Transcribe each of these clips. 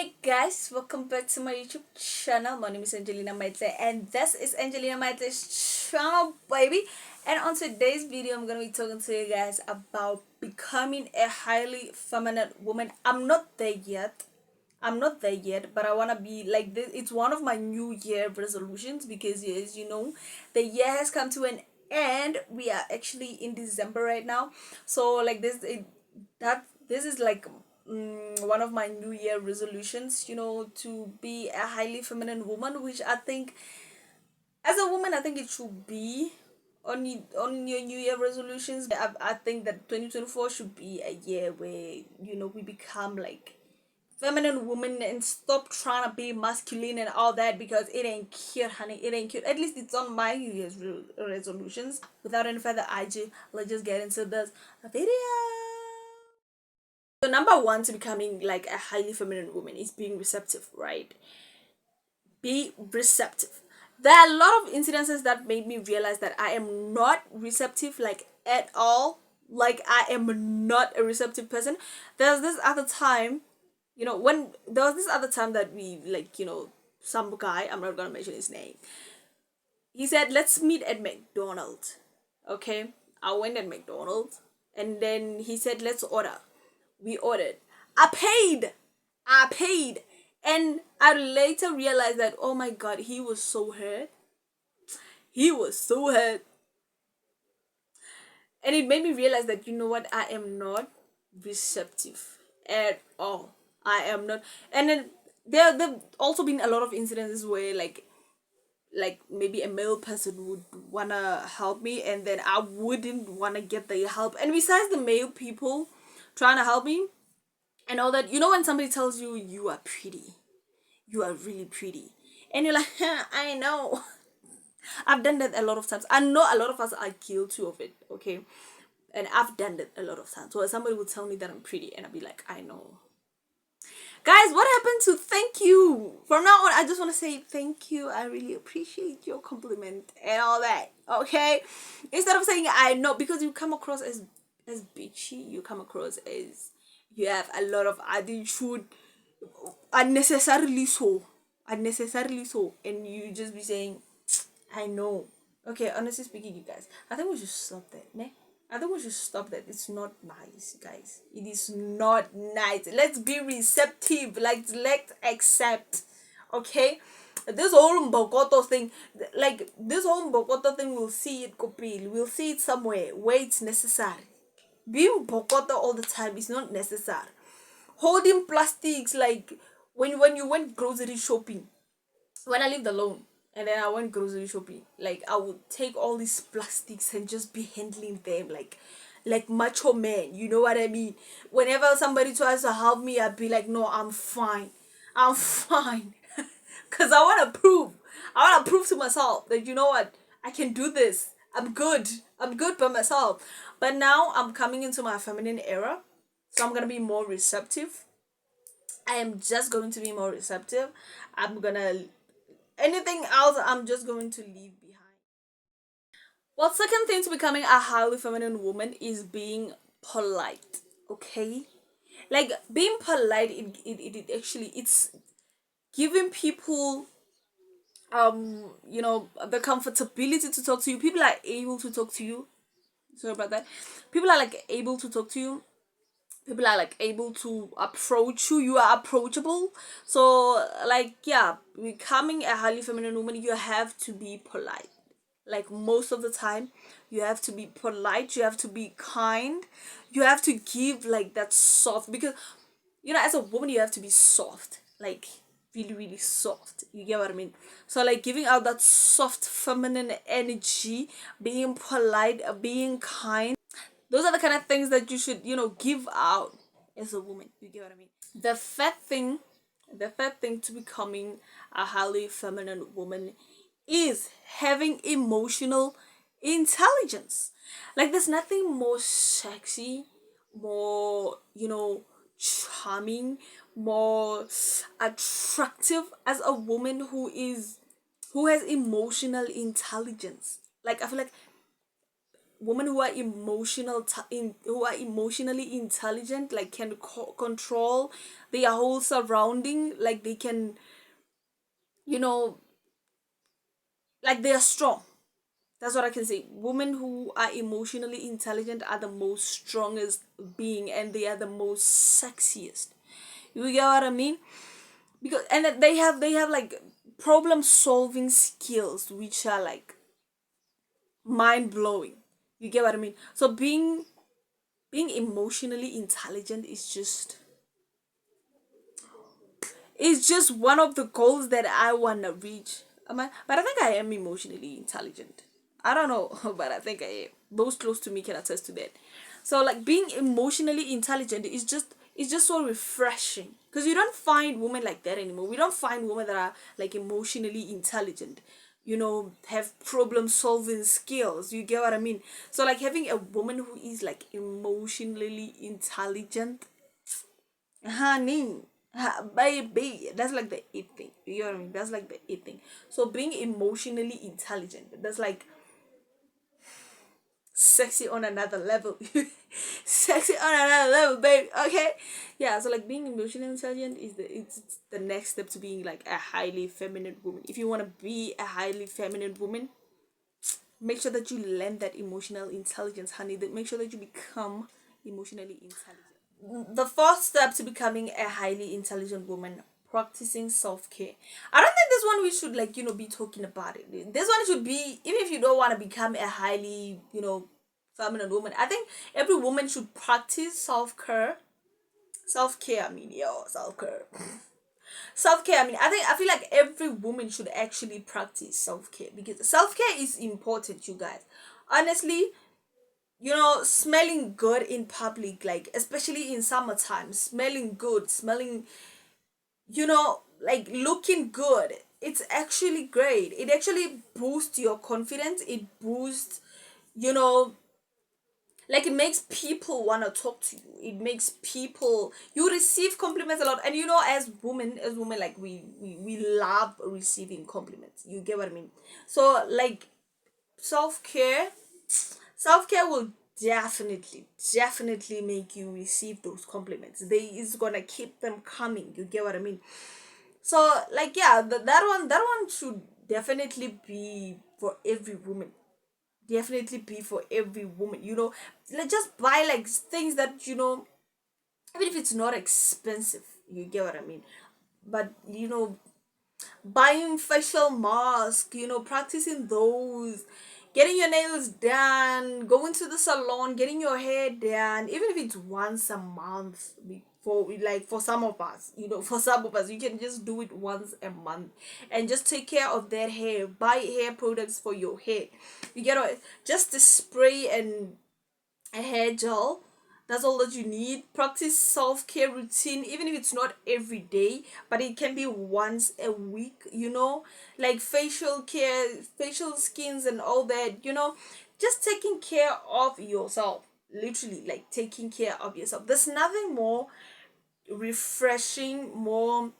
Hey guys, welcome back to my YouTube channel. My name is Angelina Maitle and this is Angelina Maitle's channel, baby. And on today's video, I'm gonna be talking to you guys about becoming a highly feminine woman. I'm not there yet. But I wanna be like this. It's one of my New Year resolutions because, as you know, the year has come to an end. We are actually in December right now, so like this is like one of my New Year resolutions, to be a highly feminine woman, which I think, as a woman, I think it should be on your New Year resolutions. I think that 2024 should be a year where, we become like feminine women and stop trying to be masculine and all that because it ain't cute, honey. It ain't cute. At least it's on my New Year's resolutions. Without any further ado, let's just get into this video. So number one to becoming like a highly feminine woman is being receptive, right? Be receptive. There are a lot of incidences that made me realize that I am not receptive, like at all. Like I am not a receptive person. There's this other time, when there was this other time that we like, some guy, I'm not gonna mention his name. He said, "Let's meet at McDonald's." Okay, I went at McDonald's, and then he said, "Let's order." We ordered. I paid. I paid. And I later realized that, oh my god, he was so hurt. He was so hurt. And it made me realize that, you know what, I am not receptive at all. I am not. And then there've also been a lot of incidences where like maybe a male person would wanna help me and then I wouldn't wanna get the help. And besides the male people trying to help me and all that, when somebody tells you you are pretty, you are really pretty, and you're like, I know. I've done that a lot of times. I know a lot of us are guilty of it, okay? And I've done that a lot of times. So somebody will tell me that I'm pretty and I'll be like, I know. Guys, what happened to thank you? From now on, I just want to say thank you. I really appreciate your compliment and all that. Okay? Instead of saying I know, because you come across as bitchy, you come across as you have a lot of attitude, unnecessarily so. Unnecessarily so. And you just be saying, I know. Okay, honestly speaking, you guys, I think we should stop that, ne? I think we should stop that. It's not nice, guys. It is not nice. Let's be receptive. Like, let's accept. Okay? This whole Mbokoto thing, we'll see it, Kopil. We'll see it somewhere where it's necessary. Being Bokoto all the time is not necessary. Holding plastics, like, when you went grocery shopping, when I lived alone and then I went grocery shopping, like I would take all these plastics and just be handling them like macho man, you know what I mean? Whenever somebody tries to help me, I'd be like, no, I'm fine. I'm fine. Cause I wanna prove to myself that, you know what, I can do this. I'm good. I'm good by myself. But now I'm coming into my feminine era. So I'm gonna be more receptive. I am just going to be more receptive. I'm gonna Anything else I'm just going to leave behind. Well, second thing to becoming a highly feminine woman is being polite. Okay, like being polite, it actually, it's giving people the comfortability to talk to you. People are able to talk to you. Sorry about that. People are like able to talk to you. People are like able to approach you. You are approachable. So like, yeah, becoming a highly feminine woman, you have to be polite. Like most of the time, you have to be polite, you have to be kind, you have to give like that soft, because as a woman you have to be soft, like really really soft, you get what I mean? So like giving out that soft feminine energy, being polite, being kind, those are the kind of things that you should give out as a woman, you get what I mean? The third thing to becoming a highly feminine woman is having emotional intelligence. Like there's nothing more sexy, more, charming, more attractive as a woman who has emotional intelligence. Like I feel like women who are who are emotionally intelligent, like can control their whole surrounding, like they can, you know, like they are strong. That's what I can say. Women who are emotionally intelligent are the most strongest being, and they are the most sexiest. You get what I mean? Because and that they have like problem solving skills which are like mind blowing. You get what I mean? So being emotionally intelligent is just one of the goals that I wanna reach. But I think I am emotionally intelligent. I don't know, but I think I am. Those close to me can attest to that. So like being emotionally intelligent is just so refreshing because you don't find women like that anymore. We don't find women that are like emotionally intelligent. Have problem solving skills. You get what I mean? So like having a woman who is like emotionally intelligent, honey, baby, that's like the it thing. You know what I mean? That's like the it thing. So being emotionally intelligent, that's like sexy on another level. Sexy on another level, baby. Okay, yeah. So like being emotionally intelligent is it's the next step to being like a highly feminine woman. If you want to be a highly feminine woman, make sure that you learn that emotional intelligence, honey. That make sure that you become emotionally intelligent. The first step to becoming a highly intelligent woman, practicing self-care. I don't think this one we should like be talking about it. This one should be, even if you don't want to become a highly feminine woman, I think every woman should practice self-care. I mean, yo, self-care. Self-care, I mean, I feel like every woman should actually practice self-care because self-care is important, you guys. Honestly, smelling good in public, like especially in summertime, smelling good, smelling, like looking good, it's actually great. It actually boosts your confidence. It boosts, you know like it makes people want to talk to you. It makes people, you receive compliments a lot. And as women, like we love receiving compliments. You get what I mean? So like self-care self-care will definitely make you receive those compliments. They is gonna keep them coming. You get what I mean? So like yeah, that one should definitely be for every woman. Definitely be for every woman. Like just buy like things that even if it's not expensive. You get what I mean? But buying facial mask, practicing those, getting your nails done, going to the salon, getting your hair done, even if it's once a month. For some of us, for some of us, you can just do it once a month and just take care of that hair. Buy hair products for your hair. You get it? Just the spray and a hair gel. That's all that you need. Practice self-care routine, even if it's not every day, but it can be once a week. Like facial care, facial skins and all that. Just taking care of yourself. Literally, like taking care of yourself. There's nothing more refreshing, more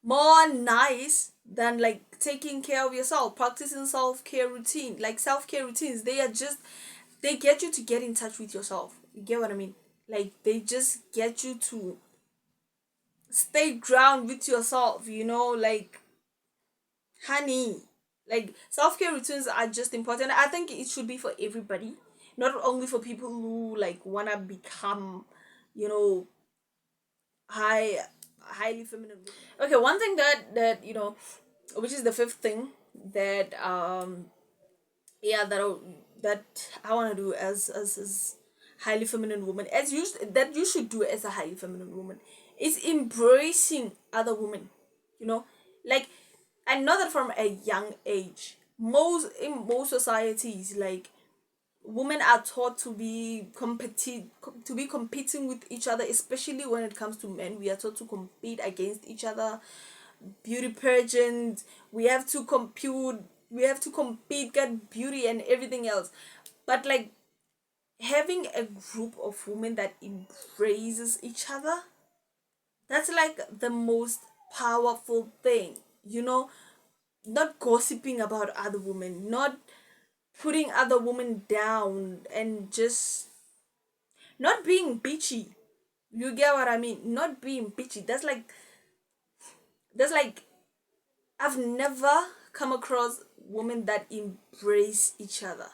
nice than like taking care of yourself, practicing self-care routine. Like self-care routines, they get you to get in touch with yourself. You get what I mean? Like they just get you to stay ground with yourself, like honey. Like self-care routines are just important. I think it should be for everybody, not only for people who like wanna become, you know, high highly feminine. Okay, one thing that which is the fifth thing that yeah that I want to do as highly feminine woman, that you should do as a highly feminine woman, is embracing other women. You know, like I know that from a young age, most societies, like women are taught to be competing with each other, especially when it comes to men. We are taught to compete against each other. Beauty pageant, we have to compete, get beauty and everything else. But like having a group of women that embraces each other, that's like the most powerful thing. Not gossiping about other women, not putting other women down and just not being bitchy. You get what I mean? Not being bitchy. That's like I've never come across women that embrace each other.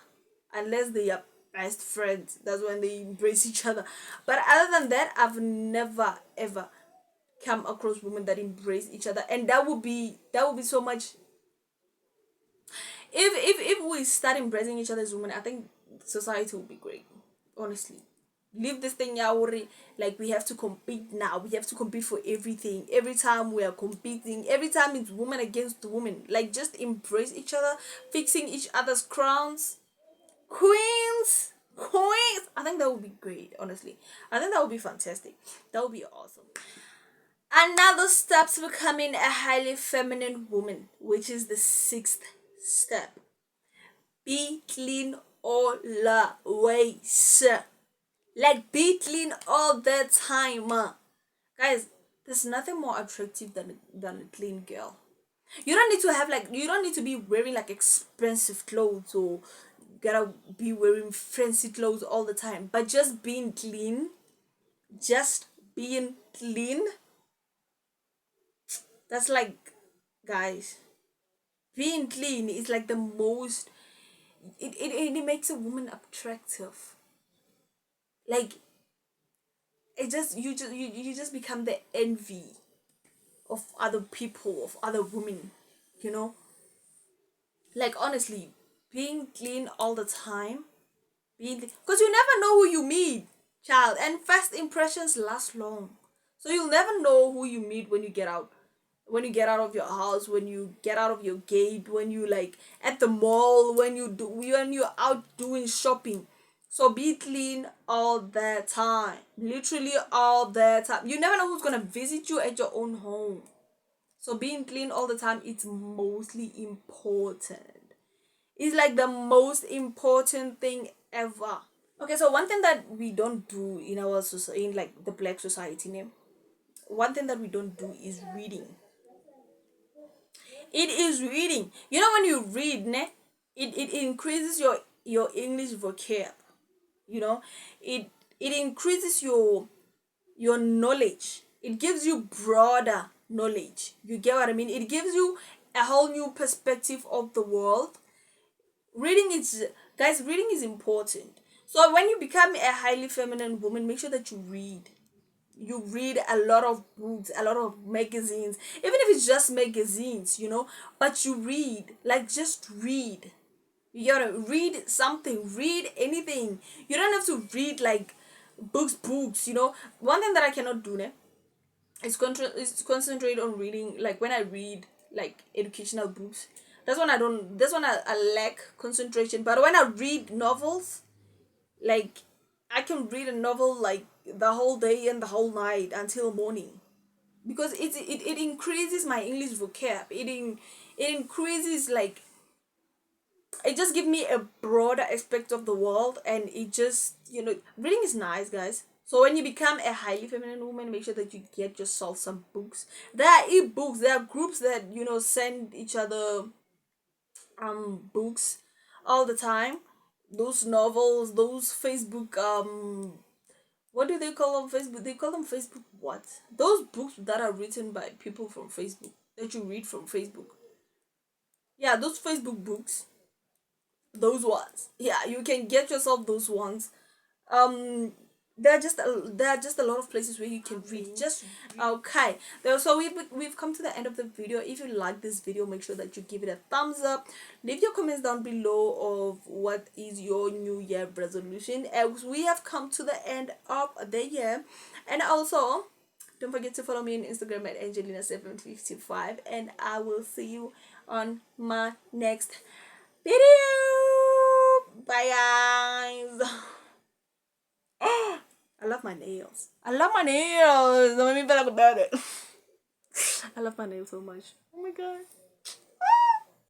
Unless they are best friends. That's when they embrace each other. But other than that, I've never ever come across women that embrace each other. And that would be so much. If we start embracing each other as women, I think society will be great. Honestly. Leave this thing now, like we have to compete now. We have to compete for everything. Every time we are competing, every time it's woman against woman. Like just embrace each other, fixing each other's crowns. Queens! Queens! I think that would be great, honestly. I think that would be fantastic. That would be awesome. Another step to becoming a highly feminine woman, which is the sixth step. Be clean always. Like be clean all the time. Guys, there's nothing more attractive than a clean girl. You don't need to be wearing like expensive clothes or gotta be wearing fancy clothes all the time. But just being clean, that's like, guys, being clean is like the most, it makes a woman attractive. Like you just become the envy of other people, of other women, you know? Like honestly, being clean all the time, because you never know who you meet, child, and first impressions last long. So you'll never know who you meet when you get out. When you get out of your house, when you get out of your gate, when you like at the mall, when you're out doing shopping. So be clean all the time. Literally all the time. You never know who's gonna visit you at your own home. So being clean all the time, it's mostly important. It's like the most important thing ever. Okay, so one thing that we don't do in our society, in like the black society name, one thing that we don't do is reading. It is reading. You know when you read, ne, it increases your English vocab. You know, it increases your knowledge. It gives you broader knowledge. You get what I mean? It gives you a whole new perspective of the world. Reading is, guys, reading is important. So when you become a highly feminine woman, make sure that you read a lot of books, a lot of magazines, even if it's just magazines, but you read, like just read. You gotta read something, read anything. You don't have to read like books. One thing that I cannot do now is concentrate on reading. Like when I read like educational books, that's when I lack concentration. But when I read novels, like I can read a novel like the whole day and the whole night until morning, because it increases my English vocab. It increases, like, it just gives me a broader aspect of the world, and it just, reading is nice, guys. So when you become a highly feminine woman, make sure that you get yourself some books. There are e-books, there are groups that send each other books all the time. Those novels, those Facebook, what do they call them? Facebook, they call them Facebook what? Those books that are written by people from Facebook, that you read from Facebook. Yeah, those Facebook books, those ones. Yeah, you can get yourself those ones. um there are just a lot of places where you can read. Just okay. So we've come to the end of the video. If you like this video, make sure that you give it a thumbs up. Leave your comments down below of what is your new year resolution, as we have come to the end of the year. And also, don't forget to follow me on Instagram at Angelina755, and I will see you on my next video. Bye, guys. I love my nails. I love my nails. Don't make me feel like about it. I love my nails so much. Oh my god.